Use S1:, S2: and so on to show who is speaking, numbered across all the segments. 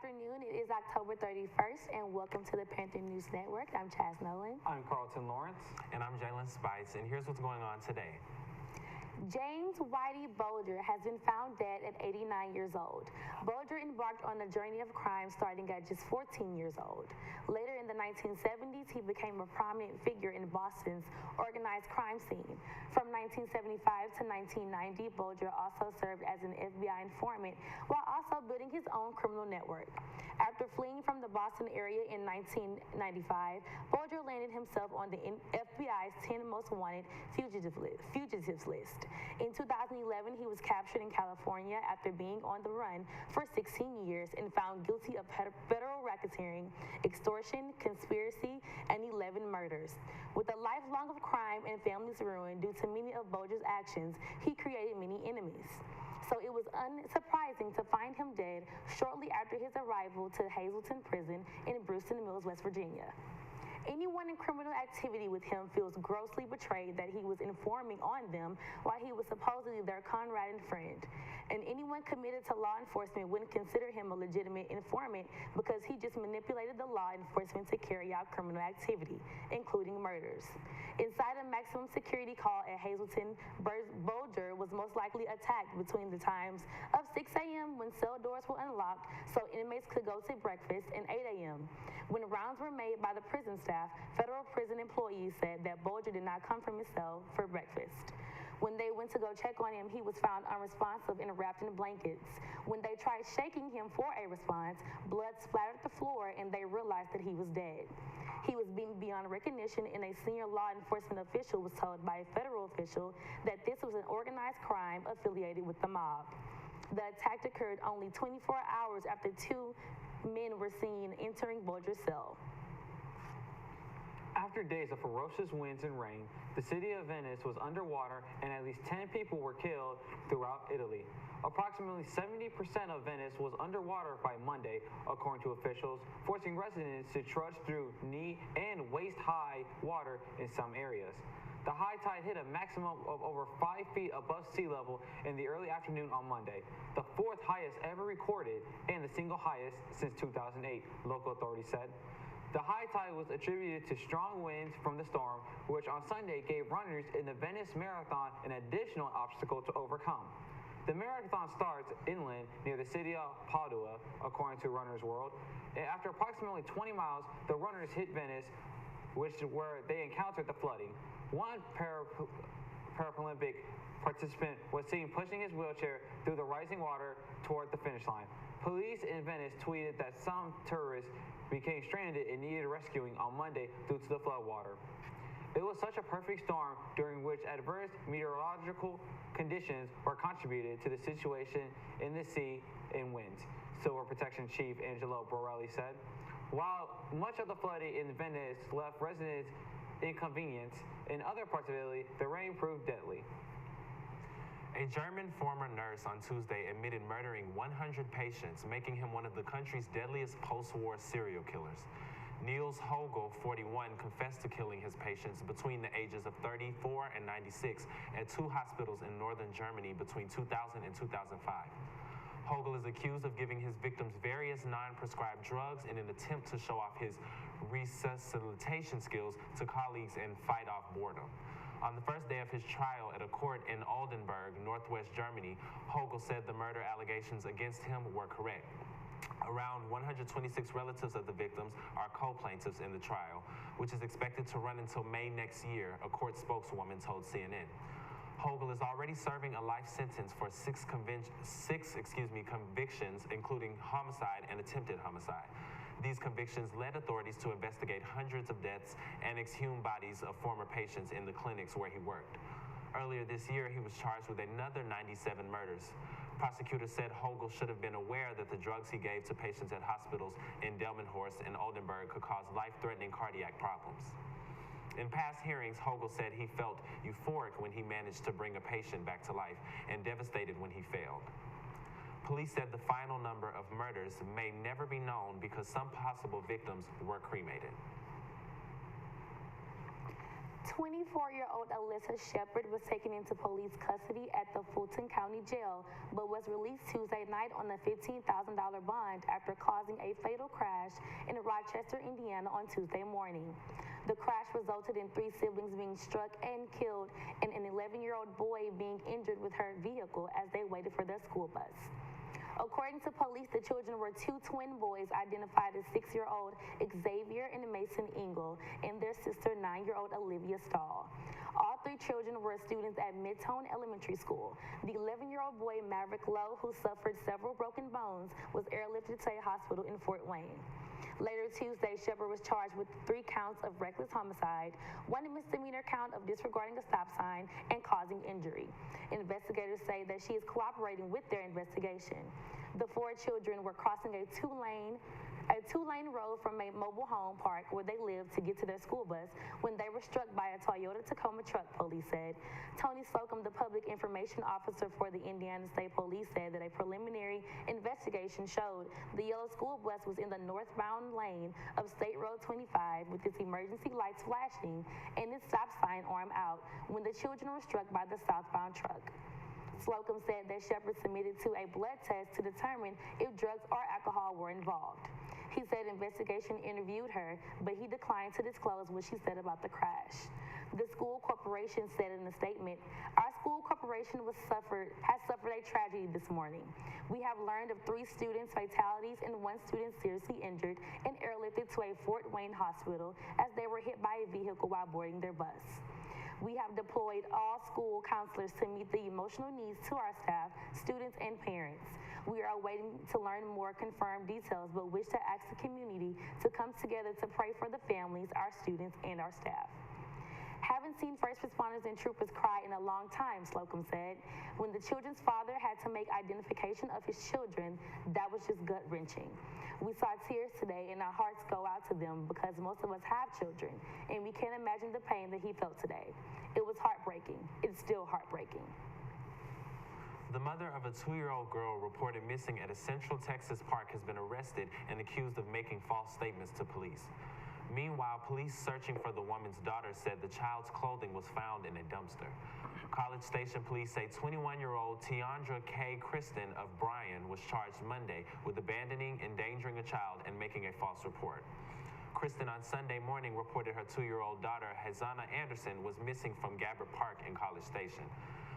S1: afternoon. It is October 31st, and welcome to the Panther News Network. I'm Chaz Nolan.
S2: I'm Carlton Lawrence.
S3: And I'm Jalen Spice, and here's what's going on today.
S1: James Whitey Bolger has been found dead at 89 years old. Bolger embarked on a journey of crime starting at just 14 years old. Later in the 1970s, he became a prominent figure in Boston's organized crime scene. From 1975 to 1990, Bolger also served as an FBI informant while also building his own criminal network. After fleeing from the Boston area in 1995, Bolger landed himself on the FBI's 10 most wanted fugitives list. In 2011, he was captured in California after being on the run for 16 years and found guilty of federal racketeering, extortion, conspiracy, and 11 murders. With a lifelong of crime and families ruined due to many of Bolger's actions, he created many enemies. So it was unsurprising to find him dead shortly after his arrival to Hazleton Prison in Brewston Mills, West Virginia. Anyone in criminal activity with him feels grossly betrayed that he was informing on them while he was supposedly their comrade and friend. And anyone committed to law enforcement wouldn't consider him a legitimate informant because he just manipulated the law enforcement to carry out criminal activity, including murders. Inside a maximum security call at Hazleton, Bolger was most likely attacked between the times of 6 a.m. when cell doors were unlocked so inmates could go to breakfast and 8 a.m. When rounds were made by the prison staff, federal prison employees said that Bolger did not come from his cell for breakfast. When they went to go check on him, he was found unresponsive and wrapped in blankets. When they tried shaking him for a response, blood splattered the floor and they realized that he was dead. He was being beyond recognition, and a senior law enforcement official was told by a federal official that this was an organized crime affiliated with the mob. The attack occurred only 24 hours after two men were seen entering Bolger's cell.
S2: After days of ferocious winds and rain, the city of Venice was underwater and at least 10 people were killed throughout Italy. Approximately 70% of Venice was underwater by Monday, according to officials, forcing residents to trudge through knee and waist-high water in some areas. The high tide hit a maximum of over 5 feet above sea level in the early afternoon on Monday, the fourth highest ever recorded and the single highest since 2008, local authorities said. The high tide was attributed to strong winds from the storm, which on Sunday gave runners in the Venice Marathon an additional obstacle to overcome. The marathon starts inland near the city of Padua, according to Runner's World. And after approximately 20 miles, the runners hit Venice, where they encountered the flooding. One Paralympic participant was seen pushing his wheelchair through the rising water toward the finish line. Police in Venice tweeted that some tourists became stranded and needed rescuing on Monday due to the floodwater. It was such a perfect storm during which adverse meteorological conditions were contributed to the situation in the sea and winds, Civil Protection Chief Angelo Borelli said. While much of the flooding in Venice left residents inconvenienced, in other parts of Italy, the rain proved deadly.
S3: A German former nurse on Tuesday admitted murdering 100 patients, making him one of the country's deadliest post-war serial killers. Niels Hogel, 41, confessed to killing his patients between the ages of 34 and 96 at two hospitals in northern Germany between 2000 and 2005. Hogel is accused of giving his victims various non-prescribed drugs in an attempt to show off his resuscitation skills to colleagues and fight off boredom. On the first day of his trial at a court in Oldenburg, northwest Germany, Hogel said the murder allegations against him were correct. Around 126 relatives of the victims are co-plaintiffs in the trial, which is expected to run until May next year, a court spokeswoman told CNN. Hogel is already serving a life sentence for six convictions, including homicide and attempted homicide. These convictions led authorities to investigate hundreds of deaths and exhume bodies of former patients in the clinics where he worked. Earlier this year, he was charged with another 97 murders. Prosecutors said Hogel should have been aware that the drugs he gave to patients at hospitals in Delmenhorst and Oldenburg could cause life-threatening cardiac problems. In past hearings, Hogel said he felt euphoric when he managed to bring a patient back to life and devastated when he failed. Police said the final number of murders may never be known because some possible victims were cremated.
S1: 24-year-old Alyssa Shepard was taken into police custody at the Fulton County Jail, but was released Tuesday night on a $15,000 bond after causing a fatal crash in Rochester, Indiana on Tuesday morning. The crash resulted in 3 siblings being struck and killed and an 11-year-old boy being injured with her vehicle as they waited for their school bus. According to police, the children were 2 twin boys identified as 6-year-old Xavier and Mason Engel and their sister 9-year-old Olivia Stahl. All 3 children were students at Midtone Elementary School. The 11-year-old boy Maverick Lowe, who suffered several broken bones, was airlifted to a hospital in Fort Wayne. Later Tuesday, Shepard was charged with 3 counts of reckless homicide, 1 misdemeanor count of disregarding a stop sign, and causing injury. Investigators say that she is cooperating with their investigation. The 4 children were crossing a two-lane road from a mobile home park where they lived to get to their school bus when they were struck by a Toyota Tacoma truck, police said. Tony Slocum, the public information officer for the Indiana State Police, said that a preliminary investigation showed the yellow school bus was in the northbound lane of State Road 25 with its emergency lights flashing and its stop sign arm out when the children were struck by the southbound truck. Slocum said that Shepard submitted to a blood test to determine if drugs or alcohol were involved. He said investigation interviewed her, but he declined to disclose what she said about the crash. The school corporation said in a statement, "Our school corporation has suffered a tragedy this morning. We have learned of 3 students' fatalities and 1 student seriously injured and airlifted to a Fort Wayne hospital as they were hit by a vehicle while boarding their bus. We have deployed all school counselors to meet the emotional needs to our staff, students, and parents. We are waiting to learn more confirmed details, but wish to ask the community to come together to pray for the families, our students, and our staff." "Haven't seen first responders and troopers cry in a long time," Slocum said. "When the children's father had to make identification of his children, that was just gut-wrenching. We saw tears today and our hearts go out to them because most of us have children, and we can't imagine the pain that he felt today. It was heartbreaking. It's still heartbreaking."
S3: The mother of a 2-year-old girl reported missing at a Central Texas park has been arrested and accused of making false statements to police. Meanwhile, police searching for the woman's daughter said the child's clothing was found in a dumpster. College Station police say 21-year-old Tiandra K. Kristen of Bryan was charged Monday with abandoning, endangering a child, and making a false report. Kristen on Sunday morning reported her 2-year-old daughter, Hazana Anderson, was missing from Gabbard Park in College Station.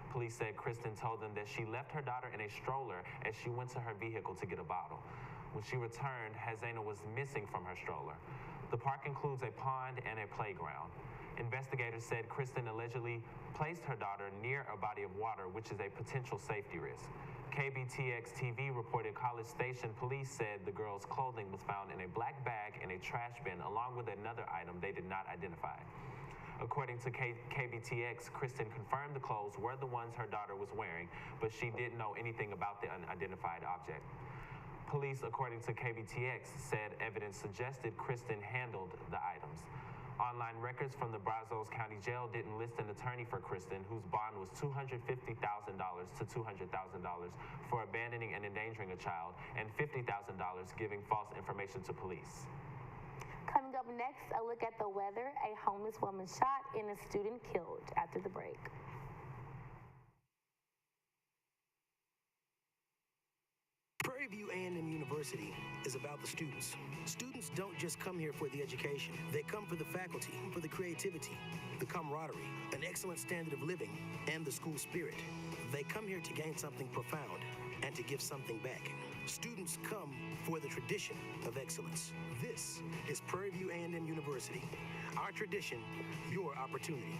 S3: Police said Kristen told them that she left her daughter in a stroller as she went to her vehicle to get a bottle. When she returned, Hazana was missing from her stroller. The park includes a pond and a playground. Investigators said Kristen allegedly placed her daughter near a body of water, which is a potential safety risk. KPVU-TV reported College Station police said the girl's clothing was found in a black bag in a trash bin, along with another item they did not identify. According to KBTX, Kristen confirmed the clothes were the ones her daughter was wearing, but she didn't know anything about the unidentified object. Police, according to KBTX, said evidence suggested Kristen handled the items. Online records from the Brazos County Jail didn't list an attorney for Kristen, whose bond was $250,000 to $200,000 for abandoning and endangering a child, and $50,000 giving false information to police.
S1: Coming up next, a look at the weather, a homeless woman shot and a student killed after the break.
S4: Prairie View A&M University is about the students. Students don't just come here for the education. They come for the faculty, for the creativity, the camaraderie, an excellent standard of living, and the school spirit. They come here to gain something profound and to give something back. Students come for the tradition of excellence. This is Prairie View A&M University. Our tradition, your opportunity.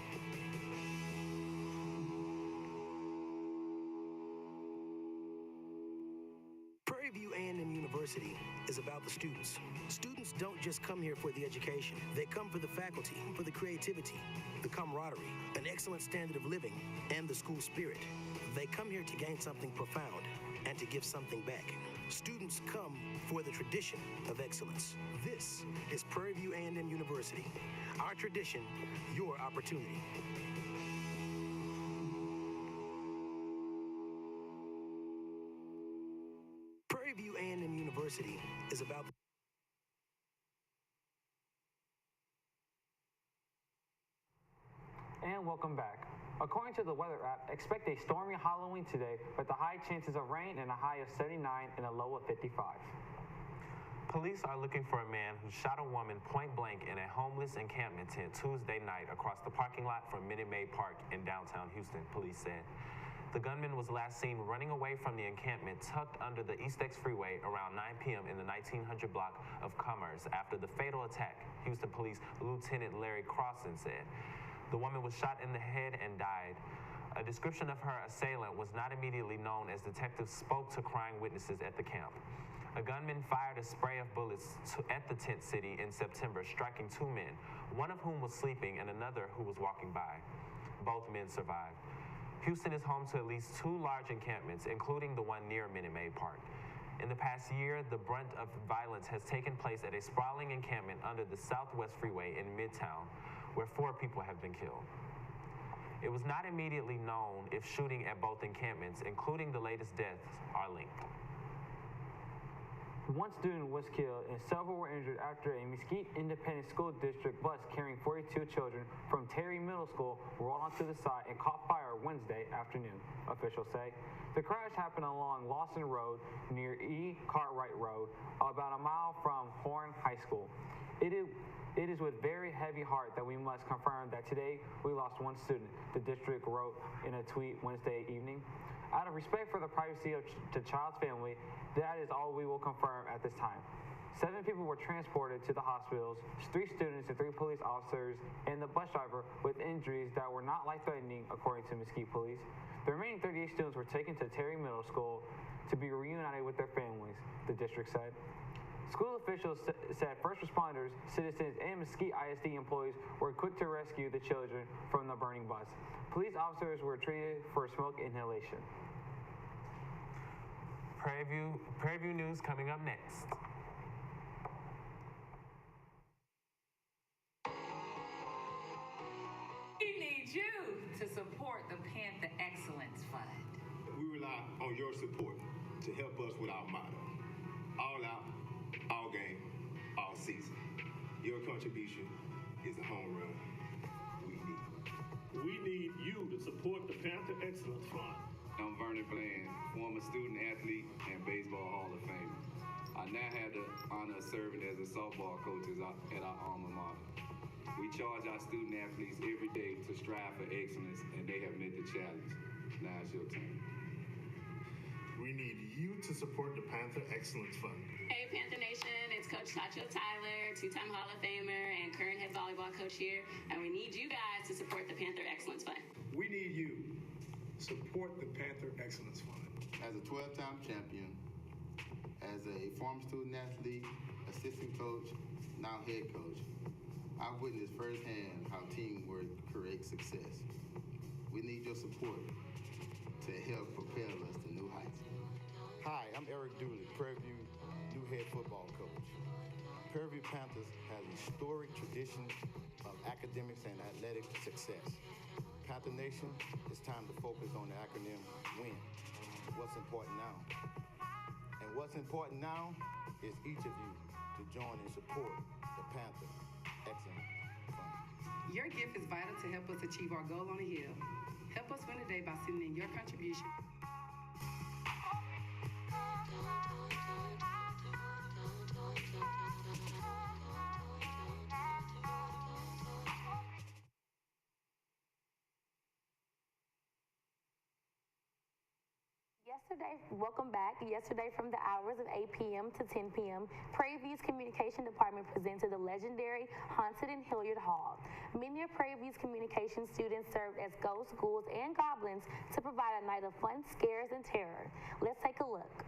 S4: Prairie View A&M University is about the students. Students don't just come here for the education. They come for the faculty, for the creativity, the camaraderie, an excellent standard of living, and the school spirit. They come here to gain something profound and to give something back. Students come for the tradition of excellence. This is Prairie View A&M University. Our tradition, your opportunity. Prairie View A&M University is about
S2: welcome back. According to the weather app, expect a stormy Halloween today with the high chances of rain and a high of 79 and a low of 55.
S3: Police are looking for a man who shot a woman point blank in a homeless encampment tent Tuesday night across the parking lot from Minute Maid Park in downtown Houston, police said. The gunman was last seen running away from the encampment tucked under the East X Freeway around 9 p.m. in the 1900 block of Commerce after the fatal attack, Houston Police Lieutenant Larry Crossan said. The woman was shot in the head and died. A description of her assailant was not immediately known as detectives spoke to crying witnesses at the camp. A gunman fired a spray of bullets at the tent city in September, striking two men, one of whom was sleeping and another who was walking by. Both men survived. Houston is home to at least two large encampments, including the one near Minute Maid Park. In the past year, the brunt of violence has taken place at a sprawling encampment under the Southwest Freeway in Midtown, where 4 people have been killed. It was not immediately known if shooting at both encampments, including the latest deaths, are linked.
S2: One student was killed and several were injured after a Mesquite Independent School District bus carrying 42 children from Terry Middle School rolled onto the side and caught fire Wednesday afternoon, officials say. The crash happened along Lawson Road near E. Cartwright Road, about a mile from Horn High School. It is with very heavy heart that we must confirm that today we lost one student, the district wrote in a tweet Wednesday evening. Out of respect for the privacy of the child's family, that is all we will confirm at this time. 7 people were transported to the hospitals, 3 students and 3 police officers, and the bus driver with injuries that were not life-threatening, according to Mesquite Police. The remaining 38 students were taken to Terry Middle School to be reunited with their families, the district said. School officials said first responders, citizens, and Mesquite ISD employees were quick to rescue the children from the burning bus. Police officers were treated for smoke inhalation.
S3: Prairie View News coming up next.
S5: We need you to support the Panther Excellence Fund.
S6: We rely on your support to help us with our motto: all out, all game, all season. Your contribution is a home run we need.
S7: We need you to support the Panther Excellence Fund.
S8: I'm Vernon Bland, former student athlete and baseball Hall of Famer. I now have the honor of serving as a softball coach at our alma mater. We charge our student athletes every day to strive for excellence, and they have met the challenge. Now it's your turn.
S7: We need you to support the Panther Excellence Fund.
S9: Hey Panther Nation, it's Coach Tacho Tyler, 2-time Hall of Famer and current head volleyball coach here, and we need you guys to support the Panther Excellence Fund.
S6: We need you. Support the Panther Excellence Fund.
S10: As a 12-time champion, as a former student athlete, assistant coach, now head coach, I've witnessed firsthand how teamwork creates success. We need your support to help propel us to new heights.
S11: Hi, I'm Eric Dooley, Prairie View new head football coach. Prairie View Panthers has a storied tradition of academics and athletic success. Panther Nation, it's time to focus on the acronym WIN. What's important now? And what's important now is each of you to join and support the Panther Excellence Fund.
S5: Your gift is vital to help us achieve our goal on the hill. Help us win today by sending in your contribution.
S1: Welcome back. Yesterday from the hours of 8 p.m. to 10 p.m., Prairie View's Communication Department presented the legendary Haunted in Hilliard Hall. Many of Prairie View's communication students served as ghosts, ghouls, and goblins to provide a night of fun, scares, and terror. Let's take a look.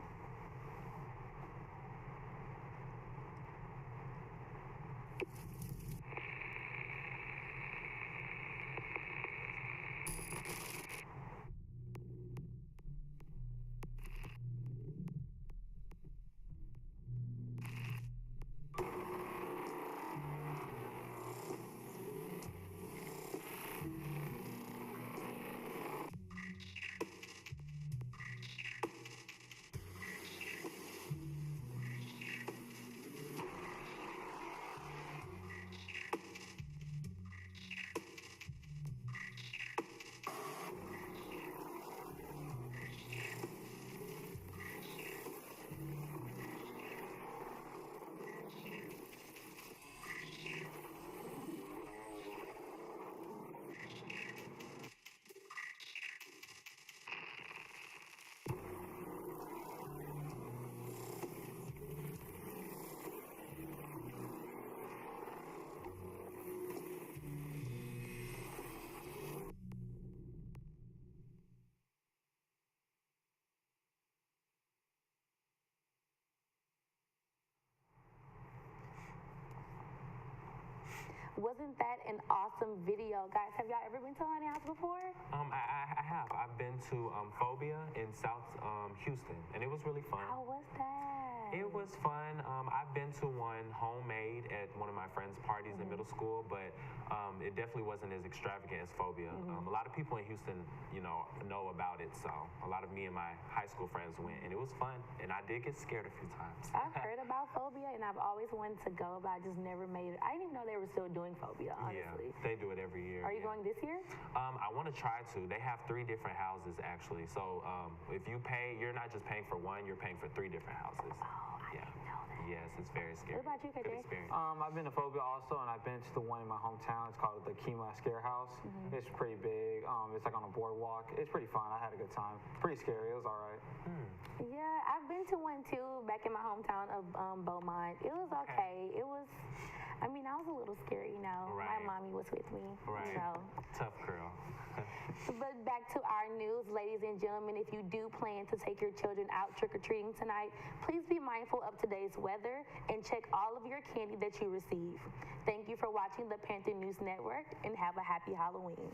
S1: Wasn't that an awesome video? Guys, have y'all ever been to a haunted house before?
S3: I have. I've been to Phobia in South Houston, and it was really fun.
S1: How was that?
S3: It was fun. I've been to one homemade at one of my friends' parties in middle school, but it definitely wasn't as extravagant as Phobia. A lot of people in Houston, know about it, so a lot of me and my high school friends went, and it was fun. And I did get scared a few times.
S1: I've heard about Phobia, and I've always wanted to go, but I just never made it. I didn't even know they were still doing Phobia, honestly.
S3: Yeah, they do it every year.
S1: Are you going this year?
S3: I want to try to. They have 3 different houses, actually. So if you pay, you're not just paying for one, you're paying for 3 different houses.
S1: Oh, I didn't know that.
S3: Yes, it's very scary.
S1: What about you, KJ?
S3: Good experience.
S2: I've been to Phobia also, and I've been to the one in my hometown. It's called the Kima Scare House. It's pretty big. It's like on a boardwalk. It's pretty fun. I had a good time. Pretty scary. It was all right.
S1: Yeah, I've been to one too back in my hometown of Beaumont. It was okay. It was, I was a little scary,
S3: Right.
S1: My mommy was with me.
S3: Right. Tough girl.
S1: But back to our news, ladies and gentlemen, if you do plan to take your children out trick-or-treating tonight, please be mindful of today's weather and check all of your candy that you receive. Thank you for watching the Panther News Network, and have a happy Halloween.